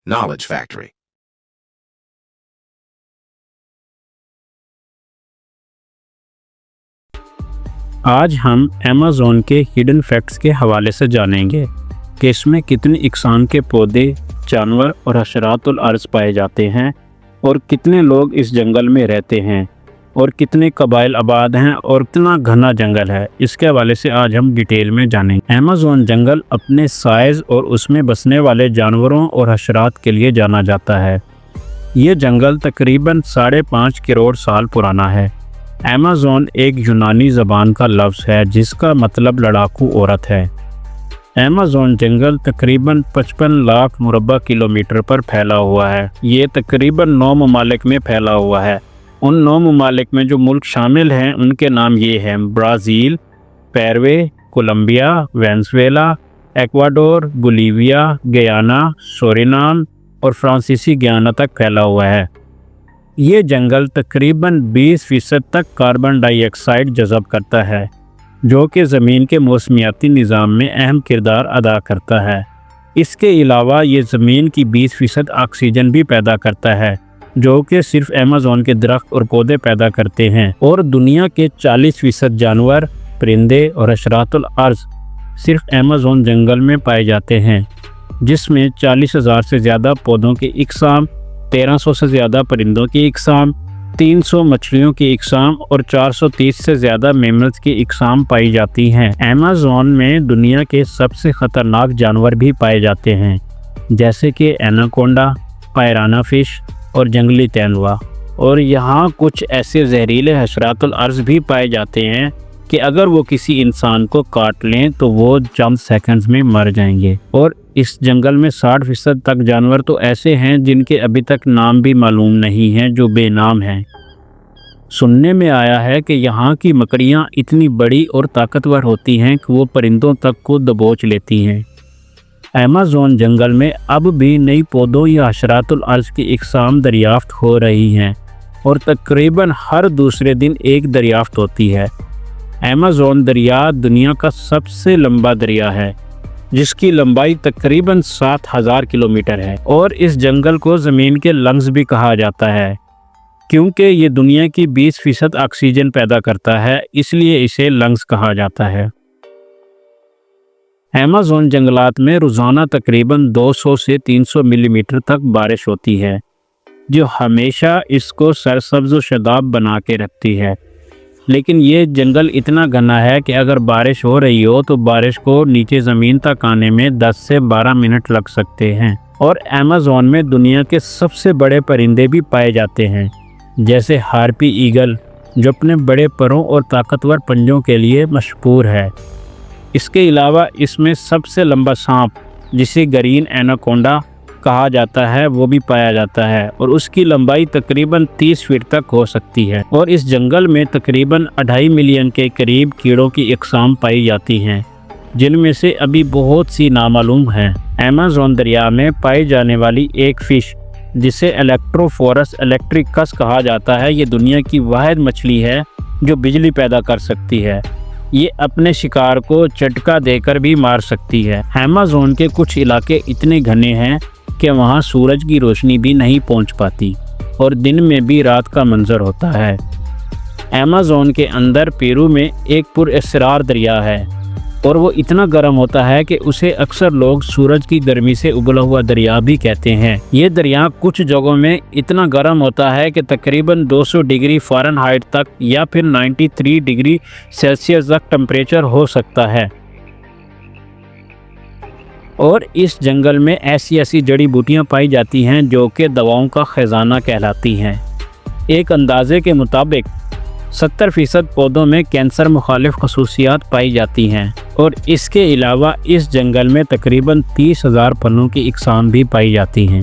Knowledge Factory. آج ہم Amazon کے ہڈن فیکٹس کے حوالے سے جانیں گے کہ اس میں کتنی اقسام کے پودے، جانور اور حشرات الارض پائے جاتے ہیں، اور کتنے لوگ اس جنگل میں رہتے ہیں، اور کتنے قبائل آباد ہیں، اور کتنا گھنا جنگل ہے۔ اس کے حوالے سے آج ہم ڈیٹیل میں جانیں گے۔ ایمیزون جنگل اپنے سائز اور اس میں بسنے والے جانوروں اور حشرات کے لیے جانا جاتا ہے۔ یہ جنگل تقریباً 5.5 کروڑ سال پرانا ہے۔ ایمیزون ایک یونانی زبان کا لفظ ہے جس کا مطلب لڑاکو عورت ہے۔ ایمیزون جنگل تقریباً 55 لاکھ مربع کلومیٹر پر پھیلا ہوا ہے۔ یہ تقریباً 9 ممالک میں پھیلا ہوا ہے۔ ان 9 ممالک میں جو ملک شامل ہیں ان کے نام یہ ہیں: Brazil, Peru, Colombia, Venezuela, Ecuador, Bolivia, Guyana, Suriname اور فرانسیسی گیانا تک پھیلا ہوا ہے۔ یہ جنگل تقریباً 20% تک کاربن ڈائی آکسائیڈ جذب کرتا ہے، جو کہ زمین کے موسمیاتی نظام میں اہم کردار ادا کرتا ہے۔ اس کے علاوہ یہ زمین کی 20% آکسیجن بھی پیدا کرتا ہے، جو کہ صرف ایمیزون کے درخت اور پودے پیدا کرتے ہیں، اور دنیا کے 40% جانور، پرندے اور حشرات الارض صرف ایمیزون جنگل میں پائے جاتے ہیں، جس میں 40,000 سے زیادہ پودوں کی اقسام، 1300 سے زیادہ پرندوں کی اقسام، 300 مچھلیوں کی اقسام اور 430 سے زیادہ میملز کی اقسام پائی جاتی ہیں۔ ایمیزون میں دنیا کے سب سے خطرناک جانور بھی پائے جاتے ہیں، جیسے کہ ایناکونڈا، پائرانا فش اور جنگلی تیندوا، اور یہاں کچھ ایسے زہریلے حشرات الارض بھی پائے جاتے ہیں کہ اگر وہ کسی انسان کو کاٹ لیں تو وہ چند سیکنڈز میں مر جائیں گے۔ اور اس جنگل میں 60% تک جانور تو ایسے ہیں جن کے ابھی تک نام بھی معلوم نہیں ہیں، جو بے نام ہیں۔ سننے میں آیا ہے کہ یہاں کی مکڑیاں اتنی بڑی اور طاقتور ہوتی ہیں کہ وہ پرندوں تک کو دبوچ لیتی ہیں۔ ایمیزون جنگل میں اب بھی نئی پودوں یا حشرات الارض کی اقسام دریافت ہو رہی ہیں، اور تقریباً ہر دوسرے دن ایک دریافت ہوتی ہے۔ ایمیزون دریا دنیا کا سب سے لمبا دریا ہے، جس کی لمبائی تقریباً 7,000 کلومیٹر ہے، اور اس جنگل کو زمین کے لنگز بھی کہا جاتا ہے، کیونکہ یہ دنیا کی 20% آکسیجن پیدا کرتا ہے، اس لیے اسے لنگز کہا جاتا ہے۔ ایمیزون جنگلات میں روزانہ تقریباً 200 سے 300 ملی میٹر تک بارش ہوتی ہے، جو ہمیشہ اس کو سرسبز و شاداب بنا کے رکھتی ہے۔ لیکن یہ جنگل اتنا گھنا ہے کہ اگر بارش ہو رہی ہو تو بارش کو نیچے زمین تک آنے میں 10 سے 12 منٹ لگ سکتے ہیں۔ اور ایمیزون میں دنیا کے سب سے بڑے پرندے بھی پائے جاتے ہیں، جیسے ہارپی ایگل، جو اپنے بڑے پروں اور طاقتور پنجوں کے لیے مشہور ہے۔ اس کے علاوہ اس میں سب سے لمبا سانپ، جسے گرین ایناکونڈا کہا جاتا ہے، وہ بھی پایا جاتا ہے، اور اس کی لمبائی تقریباً 30 فٹ تک ہو سکتی ہے۔ اور اس جنگل میں تقریباً 2.5 ملین کے قریب کیڑوں کی اقسام پائی جاتی ہیں، جن میں سے ابھی بہت سی نامعلوم ہیں۔ ایمیزون دریا میں پائی جانے والی ایک فش، جسے الیکٹروفورس الیکٹرکس کہا جاتا ہے، یہ دنیا کی واحد مچھلی ہے جو بجلی پیدا کر سکتی ہے۔ یہ اپنے شکار کو جھٹکا دے کر بھی مار سکتی ہے۔ ایمیزون کے کچھ علاقے اتنے گھنے ہیں کہ وہاں سورج کی روشنی بھی نہیں پہنچ پاتی، اور دن میں بھی رات کا منظر ہوتا ہے۔ ایمیزون کے اندر پیرو میں ایک پراسرار دریا ہے، اور وہ اتنا گرم ہوتا ہے کہ اسے اکثر لوگ سورج کی گرمی سے ابلا ہوا دریا بھی کہتے ہیں۔ یہ دریا کچھ جگہوں میں اتنا گرم ہوتا ہے کہ تقریباً 200 ڈگری فارنہائٹ تک یا پھر 93 ڈگری سیلسیس تک ٹمپریچر ہو سکتا ہے۔ اور اس جنگل میں ایسی جڑی بوٹیاں پائی جاتی ہیں جو کہ دواؤں کا خزانہ کہلاتی ہیں۔ ایک اندازے کے مطابق 70% پودوں میں کینسر مخالف خصوصیات پائی جاتی ہیں، اور اس کے علاوہ اس جنگل میں تقریباً 30,000 پھلوں کی اقسام بھی پائی جاتی ہیں۔